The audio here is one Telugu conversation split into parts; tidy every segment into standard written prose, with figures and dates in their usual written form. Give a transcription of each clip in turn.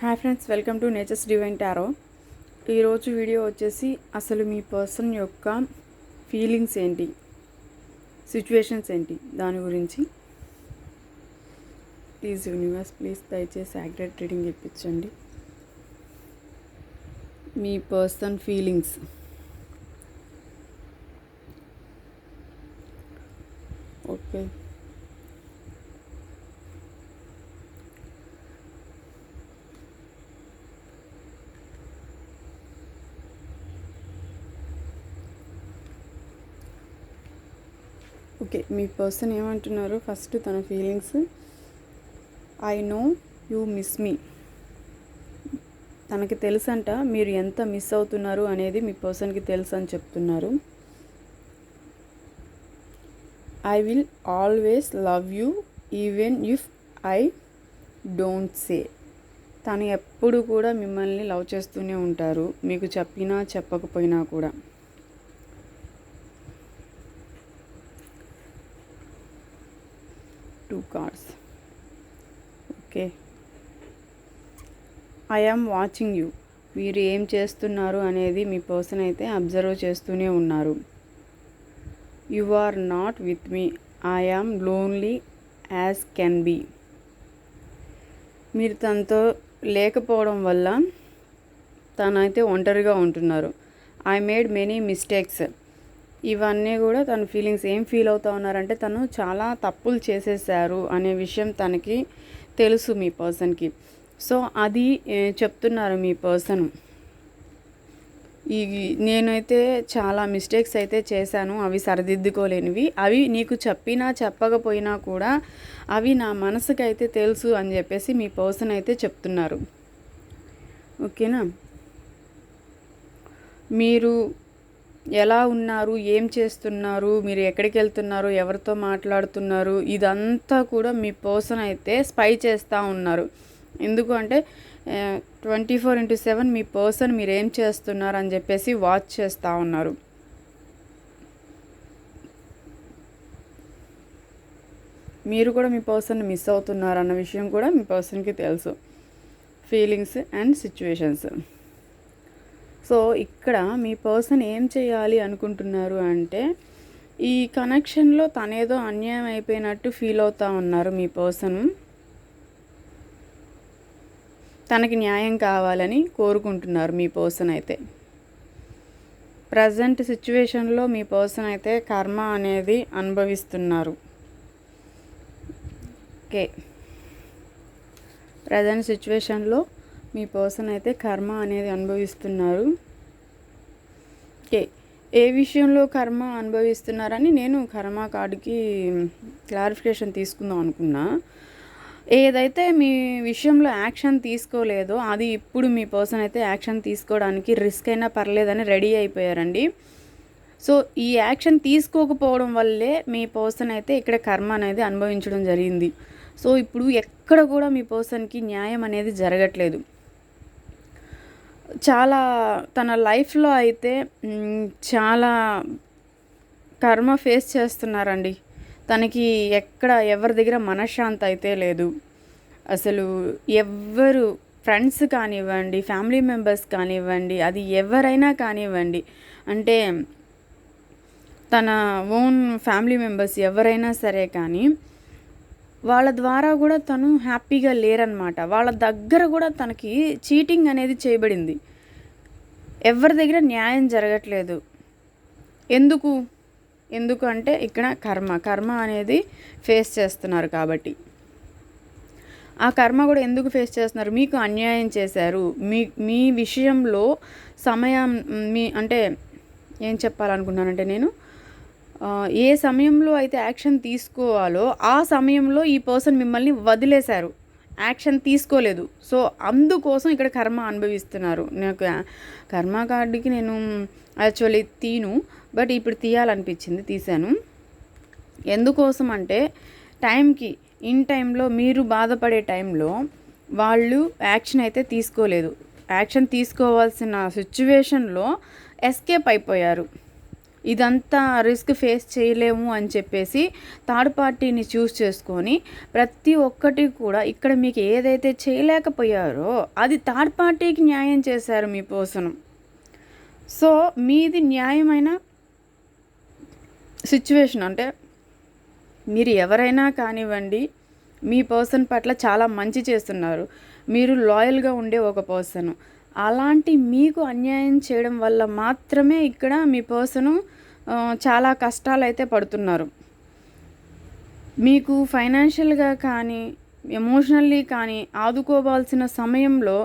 Hi friends, welcome to Nature's divine tarot. ఈరోజు వీడియో వచ్చేసి అసలు మీ పర్సన్ యొక్క ఫీలింగ్స్ ఏంటి, సిచ్యువేషన్స్ ఏంటి దాని గురించి. ప్లీజ్ యూనివర్స్, ప్లీజ్ దయచేసి యాక్యురేట్ రీడింగ్ ఇప్పించండి. మీ పర్సన్ ఫీలింగ్స్. Okay, okay. మీ పర్సన్ ఏమంటున్నారు? ఫస్ట్ తన feelings. I know you miss me. తనకి తెలుసంట మీరు ఎంత మిస్ అవుతున్నారు అనేది మీ పర్సన్కి తెలుసు అని చెప్తున్నారు. I will always love you even if I don't say. తను ఎప్పుడు కూడా మిమ్మల్ని లవ్ చేస్తూనే ఉంటారు, మీకు చెప్పినా చెప్పకపోయినా కూడా. Two cards. Okay. I am watching you. మీరు ఏం చేస్తున్నారు అనేది మీ పర్సన్ అయితే అబ్జర్వ్ చేస్తూనే ఉన్నారు. You are not with me. I am lonely as can be. మీరు తనతో లేకపోవడం వల్ల తనైతే ఒంటరిగా ఉంటున్నారు. I made many mistakes. ఇవన్నీ కూడా తన ఫీలింగ్స్. ఏం ఫీల్ అవుతూ ఉన్నారంటే తను చాలా తప్పులు చేసేసారు అనే విషయం తనకి తెలుసు మీ పర్సన్కి. సో అది చెప్తున్నారు మీ పర్సన్. నేనైతే చాలా మిస్టేక్స్ అయితే చేశాను, అవి సరిదిద్దుకోలేనివి. అవి నీకు చెప్పినా చెప్పకపోయినా కూడా అవి నా మనసుకి అయితే తెలుసు అని చెప్పేసి మీ పర్సన్ అయితే చెప్తున్నారు. ఓకేనా? మీరు ఎలా ఉన్నారు, ఏం చేస్తున్నారు, మీరు ఎక్కడికి వెళ్తున్నారు, ఎవరితో మాట్లాడుతున్నారు, ఇదంతా కూడా మీ పర్సన్ అయితే స్పై చేస్తూ ఉన్నారు. ఎందుకు అంటే 24/7 మీ పర్సన్ మీరు ఏం చేస్తున్నారు అని చెప్పేసి వాచ్ చేస్తూ ఉన్నారు. మీరు కూడా మీ పర్సన్ మిస్ అవుతున్నారు అన్న విషయం కూడా మీ పర్సన్కి తెలుసు. Feelings and situations. సో ఇక్కడ మీ పర్సన్ ఏం చేయాలి అనుకుంటున్నారు అంటే, ఈ కనెక్షన్లో తనేదో అన్యాయం అయిపోయినట్టు ఫీల్ అవుతూ ఉన్నారు మీ పర్సన్. తనకి న్యాయం కావాలని కోరుకుంటున్నారు మీ పర్సన్ అయితే. ప్రజెంట్ సిచ్యువేషన్లో మీ పర్సన్ అయితే కర్మ అనేది అనుభవిస్తున్నారు. ఓకే. ప్రజెంట్ సిచ్యువేషన్లో మీ పర్సన్ అయితే కర్మ అనేది అనుభవిస్తున్నారు. ఓకే. ఏ విషయంలో కర్మ అనుభవిస్తున్నారని నేను కర్మ కార్డుకి క్లారిఫికేషన్ తీసుకుందాం అనుకున్నా. ఏదైతే మీ విషయంలో యాక్షన్ తీసుకోలేదో అది ఇప్పుడు మీ పర్సన్ అయితే యాక్షన్ తీసుకోవడానికి రిస్క్ అయినా పర్లేదని రెడీ అయిపోయారండి. సో ఈ యాక్షన్ తీసుకోకపోవడం వల్లే మీ పర్సన్ అయితే ఇక్కడ కర్మ అనేది అనుభవించడం జరిగింది. సో ఇప్పుడు ఎక్కడ కూడా మీ పర్సన్కి న్యాయం అనేది జరగట్లేదు. చాలా తన లైఫ్లో అయితే చాలా కర్మ ఫేస్ చేస్తున్నారండి. తనకి ఎక్కడ ఎవరి దగ్గర మనశ్శాంతి అయితే లేదు. అసలు ఎవ్వరు, ఫ్రెండ్స్ కానివ్వండి, ఫ్యామిలీ మెంబర్స్ కానివ్వండి, అది ఎవరైనా కానివ్వండి, అంటే తన ఓన్ ఫ్యామిలీ మెంబర్స్ ఎవరైనా సరే కానీ వాళ్ళ ద్వారా కూడా తను హ్యాపీగా లేరనమాట. వాళ్ళ దగ్గర కూడా తనకి చీటింగ్ అనేది చేయబడింది. ఎవరి దగ్గర న్యాయం జరగట్లేదు. ఎందుకు అంటే ఇక్కడ కర్మ అనేది ఫేస్ చేస్తున్నారు కాబట్టి. ఆ కర్మ కూడా ఎందుకు ఫేస్ చేస్తున్నారు? మీకు అన్యాయం చేశారు. మీ విషయంలో సమయం అంటే ఏం చెప్పాలనుకున్నానంటే నేను ఏ సమయంలో అయితే యాక్షన్ తీసుకోవాలో ఆ సమయంలో ఈ పర్సన్ మిమ్మల్ని వదిలేశారు, యాక్షన్ తీసుకోలేదు. సో అందుకోసం ఇక్కడ కర్మ అనుభవిస్తున్నారు. నాకు కర్మ కార్డుకి నేను యాక్చువల్లీ బట్ ఇప్పుడు తీయాలనిపించింది, తీశాను. ఎందుకోసం అంటే టైంకి ఇన్ టైంలో మీరు బాధపడే టైంలో వాళ్ళు యాక్షన్ అయితే తీసుకోలేదు. యాక్షన్ తీసుకోవాల్సిన సిచ్యువేషన్లో ఎస్కేప్ అయిపోయారు. ఇదంతా రిస్క్ ఫేస్ చేయలేము అని చెప్పేసి థర్డ్ పార్టీని చూస్ చేసుకొని ప్రతి ఒక్కటి కూడా ఇక్కడ మీకు ఏదైతే చేయలేకపోయారో అది థర్డ్ పార్టీకి న్యాయం చేశారు మీ పర్సన్. సో మీది న్యాయమైన సిచ్యువేషన్. అంటే మీరు ఎవరైనా కానివ్వండి, మీ పర్సన్ పట్ల చాలా మంచి చేస్తున్నారు, మీరు లాయల్గా ఉండే ఒక పర్సన్. అలాంటి మీకు అన్యాయం చేయడం వల్ల మాత్రమే ఇక్కడ మీ పర్సను చాలా కష్టాలు అయితే పడుతున్నారు. మీకు ఫైనాన్షియల్గా కానీ ఎమోషనల్లీ కానీ ఆదుకోవాల్సిన సమయంలో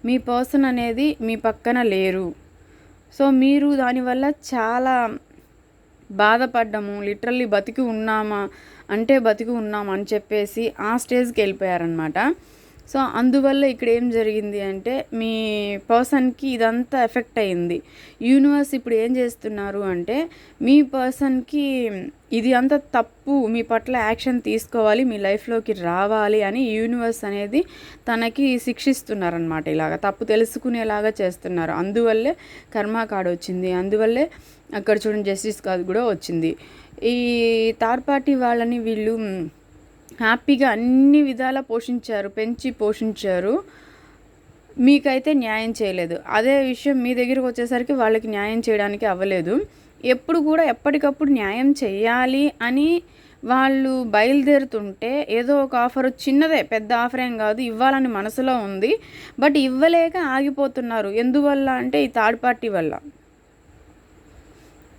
మీ పర్సన్ అనేది మీ పక్కన లేరు. సో మీరు దానివల్ల చాలా బాధపడ్డము, లిటరల్లీ బతికి ఉన్నామా అంటే బతికి ఉన్నామా అని చెప్పేసి ఆ స్టేజ్కి వెళ్ళిపోయారనమాట. సో అందువల్ల ఇక్కడ ఏం జరిగింది అంటే మీ పర్సన్కి ఇదంతా ఎఫెక్ట్ అయింది. యూనివర్స్ ఇప్పుడు ఏం చేస్తున్నారు అంటే మీ పర్సన్కి ఇది అంత తప్పు, మీ పట్ల యాక్షన్ తీసుకోవాలి, మీ లైఫ్లోకి రావాలి అని యూనివర్స్ అనేది తనకి శిక్షిస్తున్నారనమాట. ఇలాగ తప్పు తెలుసుకునేలాగా చేస్తున్నారు. అందువల్లే కర్మ కార్డ్ వచ్చింది, అందువల్లే అక్కడ చూడండి జస్టిస్ కార్డ్ కూడా వచ్చింది. ఈ థర్డ్ పార్టీ వాళ్ళని వీళ్ళు హ్యాపీగా అన్ని విధాలా పోషించారు, పెంచి పోషించారు, మీకైతే న్యాయం చేయలేదు. అదే విషయం మీ దగ్గరికి వచ్చేసరికి వాళ్ళకి న్యాయం చేయడానికి అవ్వలేదు. ఎప్పుడు కూడా ఎప్పటికప్పుడు న్యాయం చేయాలి అని వాళ్ళు బయలుదేరుతుంటే ఏదో ఒక ఆఫర్, చిన్నదే పెద్ద ఆఫర్ ఏం కాదు, ఇవ్వాలని మనసులో ఉంది, బట్ ఇవ్వలేక ఆగిపోతున్నారు. ఎందువల్ల అంటే ఈ థర్డ్ పార్టీ వల్ల.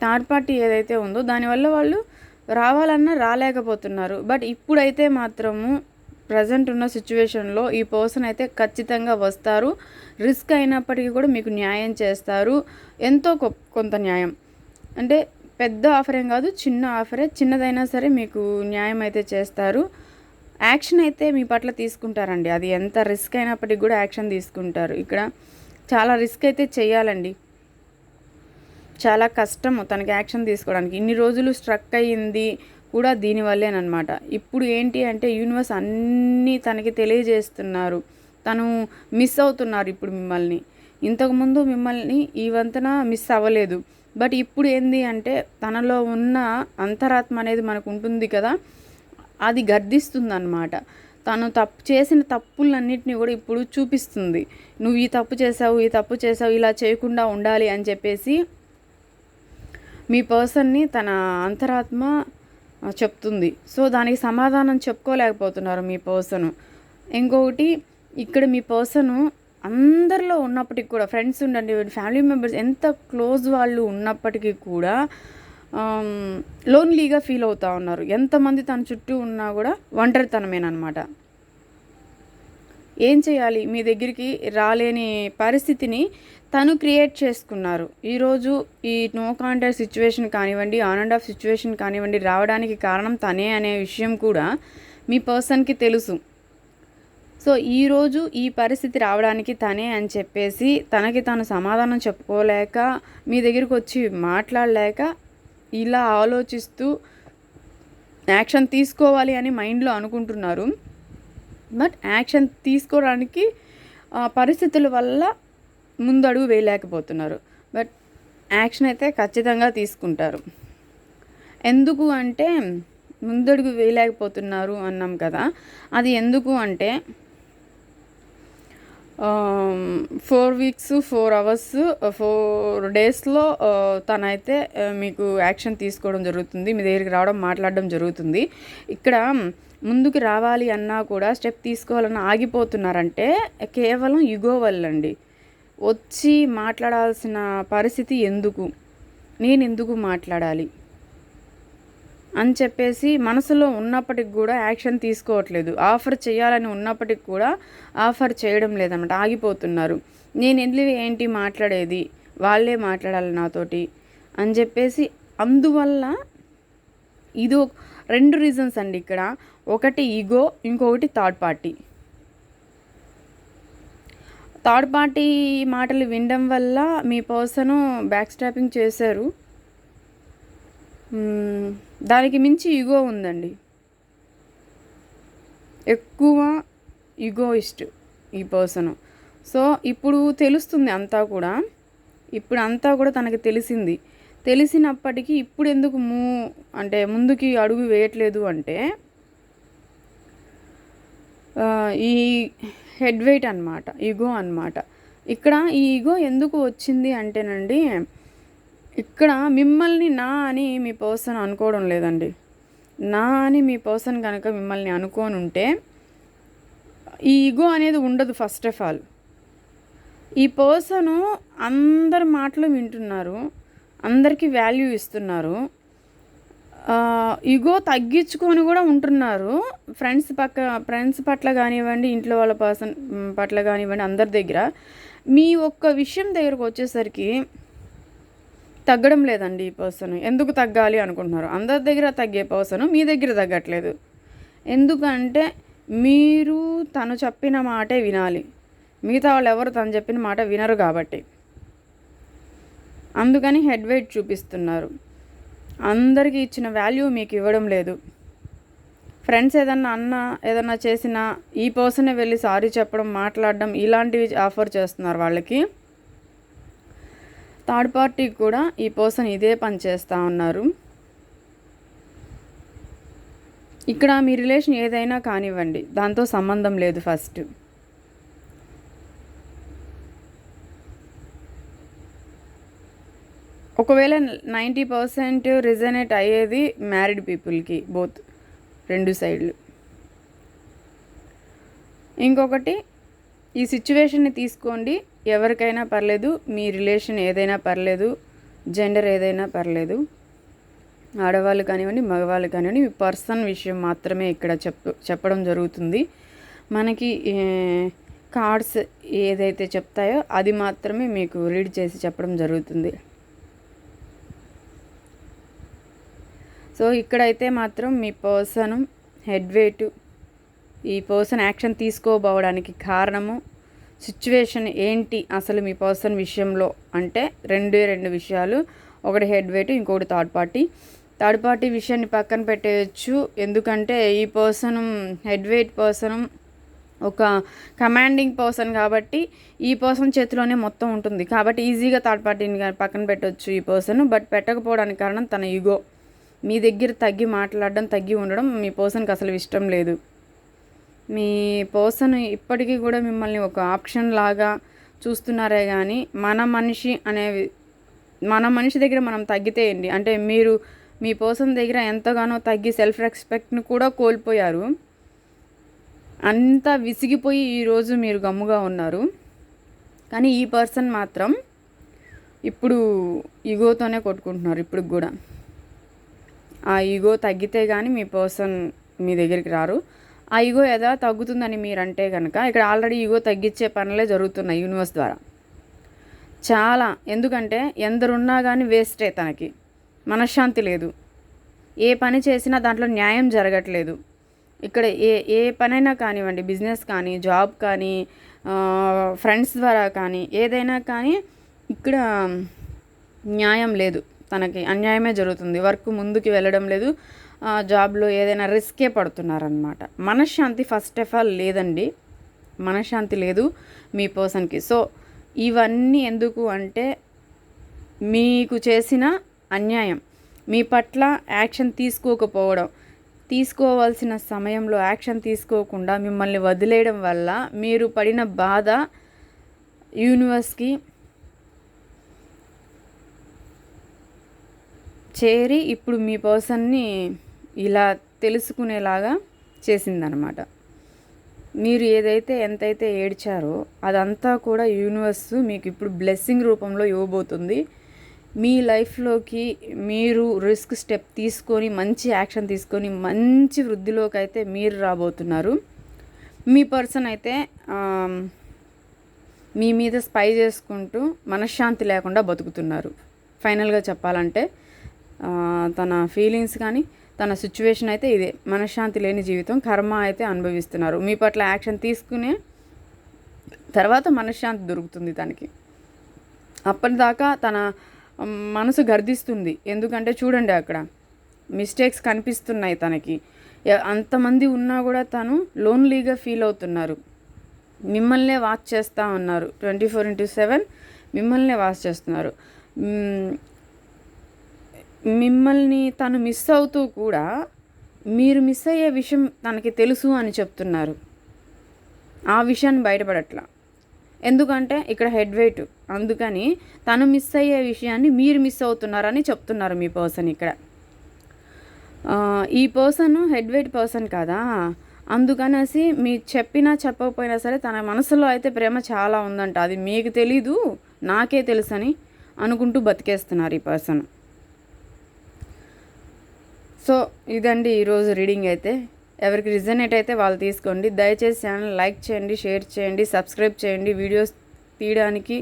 థర్డ్ పార్టీ ఏదైతే ఉందో దానివల్ల వాళ్ళు రావాలన్నా రాలేకపోతున్నారు. బట్ ఇప్పుడైతే మాత్రము ప్రజెంట్ ఉన్న సిచ్యువేషన్లో ఈ పర్సన్ అయితే ఖచ్చితంగా వస్తారు. రిస్క్ అయినప్పటికీ కూడా మీకు న్యాయం చేస్తారు. ఎంతో కొంత న్యాయం అంటే పెద్ద ఆఫర్ ఏం కాదు, చిన్న ఆఫరే, చిన్నదైనా సరే మీకు న్యాయం అయితే చేస్తారు. యాక్షన్ అయితే మీ పట్ల తీసుకుంటారండి. అది ఎంత రిస్క్ అయినప్పటికీ కూడా యాక్షన్ తీసుకుంటారు. ఇక్కడ చాలా రిస్క్ అయితే చేయాలండి, చాలా కష్టము తనకి యాక్షన్ తీసుకోవడానికి. ఇన్ని రోజులు స్ట్రక్ అయ్యింది కూడా దీనివల్లేనమాట. ఇప్పుడు ఏంటి అంటే యూనివర్స్ అన్నీ తనకి తెలియజేస్తున్నారు. తను మిస్ అవుతున్నారు ఇప్పుడు మిమ్మల్ని. ఇంతకుముందు మిమ్మల్ని ఈ వంతన మిస్ అవ్వలేదు, బట్ ఇప్పుడు ఏంది అంటే తనలో ఉన్న అంతరాత్మ అనేది మనకు ఉంటుంది కదా, అది గర్దిస్తుందన్నమాట. తను చేసిన తప్పులన్నింటినీ కూడా ఇప్పుడు చూపిస్తుంది. నువ్వు ఈ తప్పు చేసావు, ఇలా చేయకుండా ఉండాలి అని చెప్పేసి మీ పర్సన్ని తన అంతరాత్మ చెప్తుంది. సో దానికి సమాధానం చెప్పుకోలేకపోతున్నారు మీ పర్సను. ఇంకొకటి ఇక్కడ మీ పర్సను అందరిలో ఉన్నప్పటికీ కూడా, ఫ్రెండ్స్ ఉండండి, ఫ్యామిలీ మెంబర్స్ ఎంత క్లోజ్ వాళ్ళు ఉన్నప్పటికీ కూడా లోన్లీగా ఫీల్ అవుతూ ఉన్నారు. ఎంతమంది తన చుట్టూ ఉన్నా కూడా ఒంటరితనమేనమాట. ఏం చేయాలి, మీ దగ్గరికి రాలేని పరిస్థితిని తను క్రియేట్ చేసుకున్నారు. ఈరోజు ఈ నో కాంటాక్ట్ సిచ్యువేషన్ కానివ్వండి, ఆన్ అండ్ ఆఫ్ సిచ్యువేషన్ కానివ్వండి, రావడానికి కారణం తనే అనే విషయం కూడా మీ పర్సన్కి తెలుసు. సో ఈరోజు ఈ పరిస్థితి రావడానికి తనే అని చెప్పేసి తనకి తను సమాధానం చెప్పుకోలేక, మీ దగ్గరికి వచ్చి మాట్లాడలేక, ఇలా ఆలోచిస్తూ యాక్షన్ తీసుకోవాలి అని మైండ్లో అనుకుంటున్నారు. బట్ యాక్షన్ తీసుకోవడానికి పరిస్థితుల వల్ల ముందడుగు వేయలేకపోతున్నారు. బట్ యాక్షన్ అయితే ఖచ్చితంగా తీసుకుంటారు. ఎందుకు అంటే ముందడుగు వేయలేకపోతున్నారు అన్నాం కదా, అది ఎందుకు అంటే 4 వీక్స్ 4 అవర్స్ 4 డేస్లో తనైతే మీకు యాక్షన్ తీసుకోవడం జరుగుతుంది, మీ దగ్గరికి రావడం, మాట్లాడడం జరుగుతుంది. ఇక్కడ ముందుకు రావాలి అన్నా కూడా, స్టెప్ తీసుకోవాలన్నా ఆగిపోతున్నారంటే కేవలం ఈగో వల్లండి. వచ్చి మాట్లాడాల్సిన పరిస్థితి ఎందుకు, నేను ఎందుకు మాట్లాడాలి అని చెప్పేసి మనసులో ఉన్నప్పటికి కూడా యాక్షన్ తీసుకోవట్లేదు. ఆఫర్ చేయాలని ఉన్నప్పటికి కూడా ఆఫర్ చేయడం లేదన్నమాట, ఆగిపోతున్నారు. నేను ఏంటి మాట్లాడేది, వాళ్ళే మాట్లాడాలి నాతోటి అని చెప్పేసి. అందువల్ల ఇది 2 రీజన్స్ అండి ఇక్కడ. ఒకటి ఈగో, ఇంకొకటి థర్డ్ పార్టీ. థర్డ్ పార్టీ మాటలు వినడం వల్ల మీ పర్సను బ్యాక్ స్టాపింగ్ చేశారు. దానికి మించి ఈగో ఉందండి, ఎక్కువ ఈగోయిస్ట్ ఈ పర్సను. సో ఇప్పుడు తెలుస్తుంది అంతా కూడా, తనకి తెలిసింది. తెలిసినప్పటికీ ఇప్పుడు ఎందుకు అంటే ముందుకి అడుగు వేయట్లేదు అంటే ఈ హెడ్ వెయిట్ అనమాట, ఈగో అనమాట. ఇక్కడ ఈ ఈగో ఎందుకు వచ్చింది అంటేనండి, ఇక్కడ మిమ్మల్ని నా అని మీ పర్సన్ అనుకోవడం లేదండి. నా అని మీ పర్సన్ కనుక మిమ్మల్ని అనుకోని ఉంటే ఈ ఈగో అనేది ఉండదు. ఫస్ట్ ఆఫ్ ఆల్ ఈ పర్సను అందరి మాటలు వింటున్నారు, అందరికీ వాల్యూ ఇస్తున్నారు, ఈగో తగ్గించుకొని కూడా ఉంటున్నారు. ఫ్రెండ్స్ పట్ల కానివ్వండి, ఇంట్లో వాళ్ళ పర్సన్ పట్ల కానివ్వండి, అందరి దగ్గర. మీ ఒక్క విషయం దగ్గరకు వచ్చేసరికి తగ్గడం లేదండి. ఈ పర్సన్ ఎందుకు తగ్గాలి అనుకుంటున్నారు? అందరి దగ్గర తగ్గే పర్సన్ మీ దగ్గర తగ్గట్లేదు. ఎందుకంటే మీరు తను చెప్పిన మాటే వినాలి, మిగతా వాళ్ళు ఎవరు తను చెప్పిన మాట వినరు కాబట్టి అందుకని హెడ్ వెయిట్ చూపిస్తున్నారు. అందరికీ ఇచ్చిన వాల్యూ మీకు ఇవ్వడం లేదు. ఫ్రెండ్స్ ఏదన్నా చేసినా ఈ పర్సనే వెళ్ళి సారీ చెప్పడం, మాట్లాడడం ఇలాంటివి ఆఫర్ చేస్తున్నారు వాళ్ళకి. థర్డ్ పార్టీకి కూడా ఈ పర్సన్ ఇదే పని చేస్తూ ఉన్నారు. ఇక్కడ మీ రిలేషన్ ఏదైనా కానివ్వండి, దాంతో సంబంధం లేదు. ఫస్ట్ ఒకవేళ 90% రిజనేట్ అయ్యేది మ్యారీడ్ పీపుల్కి, బోత్ రెండు సైడ్లు. ఇంకొకటి, ఈ సిచ్యువేషన్ని తీసుకోండి, ఎవరికైనా పర్లేదు, మీ రిలేషన్ ఏదైనా పర్లేదు, జెండర్ ఏదైనా పర్లేదు, ఆడవాళ్ళు కానివ్వండి, మగవాళ్ళు కానివ్వండి, మీ పర్సన్ విషయం మాత్రమే ఇక్కడ చెప్పడం జరుగుతుంది. మనకి కార్డ్స్ ఏదైతే చెప్తాయో అది మాత్రమే మీకు రీడ్ చేసి చెప్పడం జరుగుతుంది. సో ఇక్కడైతే మాత్రం మీ పర్సన్ హెడ్ వెయిట్, ఈ పర్సన్ యాక్షన్ తీసుకోబోవడానికి కారణము, సిచ్యువేషన్ ఏంటి అసలు మీ పర్సన్ విషయంలో అంటే రెండు విషయాలు. ఒకటి హెడ్ వెయిట్, ఇంకొకటి థర్డ్ పార్టీ విషయాన్ని పక్కన పెట్టేయచ్చు. ఎందుకంటే ఈ పర్సన్ హెడ్ వెయిట్ పర్సన్ ఒక కమాండింగ్ పర్సన్ కాబట్టి ఈ పర్సన్ చేతిలోనే మొత్తం ఉంటుంది. కాబట్టి ఈజీగా థర్డ్ పార్టీని పక్కన పెట్టవచ్చు ఈ పర్సన్. బట్ పెట్టకపోవడానికి కారణం తన ఈగో. మీ దగ్గర తగ్గి మాట్లాడడం, తగ్గి ఉండడం మీ పర్సన్కి అసలు ఇష్టం లేదు. మీ పర్సన్ ఇప్పటికీ కూడా మిమ్మల్ని ఒక ఆప్షన్ లాగా చూస్తున్నారే కానీ మన మనిషి దగ్గర మనం తగ్గితే ఏంటి అంటే, మీరు మీ పర్సన్ దగ్గర ఎంతగానో తగ్గి సెల్ఫ్ రెస్పెక్ట్ని కూడా కోల్పోయారు. అంతా విసిగిపోయి ఈరోజు మీరు గమ్ముగా ఉన్నారు. కానీ ఈ పర్సన్ మాత్రం ఇప్పుడు ఈగోతోనే కొట్టుకుంటున్నారు. ఇప్పుడు కూడా ఆ ఈగో తగ్గితే కానీ మీ పర్సన్ మీ దగ్గరికి రారు. ఆ ఈగో ఎలా తగ్గుతుందని మీరంటే కనుక, ఇక్కడ ఆల్రెడీ ఈగో తగ్గించే పనులే జరుగుతున్నాయి యూనివర్స్ ద్వారా చాలా. ఎందుకంటే ఎందరున్నా కానీ వేస్టే, తనకి మనశ్శాంతి లేదు. ఏ పని చేసినా దాంట్లో న్యాయం జరగట్లేదు. ఇక్కడ ఏ పనైనా కానివ్వండి, బిజినెస్ కానీ, జాబ్ కానీ, ఫ్రెండ్స్ ద్వారా కానీ, ఏదైనా కానీ ఇక్కడ న్యాయం లేదు. తనకి అన్యాయమే జరుగుతుంది. వర్క్ ముందుకు వెళ్ళడం లేదు. జాబ్లో ఏదైనా రిస్కే పడుతున్నారనమాట. మనశ్శాంతి ఫస్ట్ ఆఫ్ ఆల్ లేదండి, మనశ్శాంతి లేదు మీ పర్సన్కి. సో ఇవన్నీ ఎందుకు అంటే, మీకు చేసిన అన్యాయం, మీ పట్ల యాక్షన్ తీసుకోకపోవడం, తీసుకోవాల్సిన సమయంలో యాక్షన్ తీసుకోకుండా మిమ్మల్ని వదిలేయడం వల్ల మీరు పడిన బాధ యూనివర్స్కి చేరి ఇప్పుడు మీ పర్సన్ని ఇలా తెలుసుకునేలాగా చేసిందనమాట. మీరు ఎంతైతే ఏడ్చారో అదంతా కూడా యూనివర్స్ మీకు ఇప్పుడు బ్లెస్సింగ్ రూపంలో ఇవ్వబోతుంది. మీ లైఫ్లోకి మీరు రిస్క్ స్టెప్ తీసుకొని, మంచి యాక్షన్ తీసుకొని, మంచి వృద్ధిలోకి అయితే మీరు రాబోతున్నారు. మీ పర్సన్ అయితే మీ మీద స్పై చేసుకుంటూ మనశ్శాంతి లేకుండా బతుకుతున్నారు. ఫైనల్గా చెప్పాలంటే తన ఫీలింగ్స్ కానీ, తన సిచ్యువేషన్ అయితే ఇదే, మనశ్శాంతి లేని జీవితం, కర్మ అయితే అనుభవిస్తున్నారు. మీ పట్ల యాక్షన్ తీసుకునే తర్వాత మనశ్శాంతి దొరుకుతుంది తనకి. అప్పటిదాకా తన మనసు గర్దిస్తుంది. ఎందుకంటే చూడండి, అక్కడ మిస్టేక్స్ కనిపిస్తున్నాయి తనకి. అంతమంది ఉన్నా కూడా తను లోన్లీగా ఫీల్ అవుతున్నారు. మిమ్మల్నే వాచ్ చేస్తూ ఉన్నారు, 24/7 మిమ్మల్నే వాచ్ చేస్తున్నారు. మిమ్మల్ని తను మిస్ అవుతూ కూడా మీరు మిస్ అయ్యే విషయం తనకి తెలుసు అని చెప్తున్నారు. ఆ విషయాన్ని బయటపడట్లా. ఎందుకంటే ఇక్కడ హెడ్ వెయిట్, అందుకని తను మిస్ అయ్యే విషయాన్ని మీరు మిస్ అవుతున్నారని చెప్తున్నారు మీ పర్సన్ ఇక్కడ. ఈ పర్సన్ హెడ్ వెయిట్ పర్సన్ కదా, అందుకనేసి మీకు చెప్పినా చెప్పకపోయినా సరే తన మనసులో అయితే ప్రేమ చాలా ఉందంట. అది మీకు తెలీదు, నాకే తెలుసని అనుకుంటూ బతికేస్తున్నారు ఈ పర్సన్. సో ఇదండి ఈరోజు రీడింగ్ అయితే. ఎవరికి రిజనేట్ అయితే వాళ్ళు తీసుకోండి. దయచేసి ఛానల్ లైక్ చేయండి, షేర్ చేయండి, సబ్స్క్రైబ్ చేయండి. వీడియోస్ తీయడానికి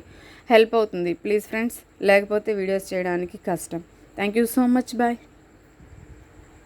హెల్ప్ అవుతుంది ప్లీజ్ ఫ్రెండ్స్, లేకపోతే వీడియోస్ చేయడానికి కష్టం. Thank you so much, bye.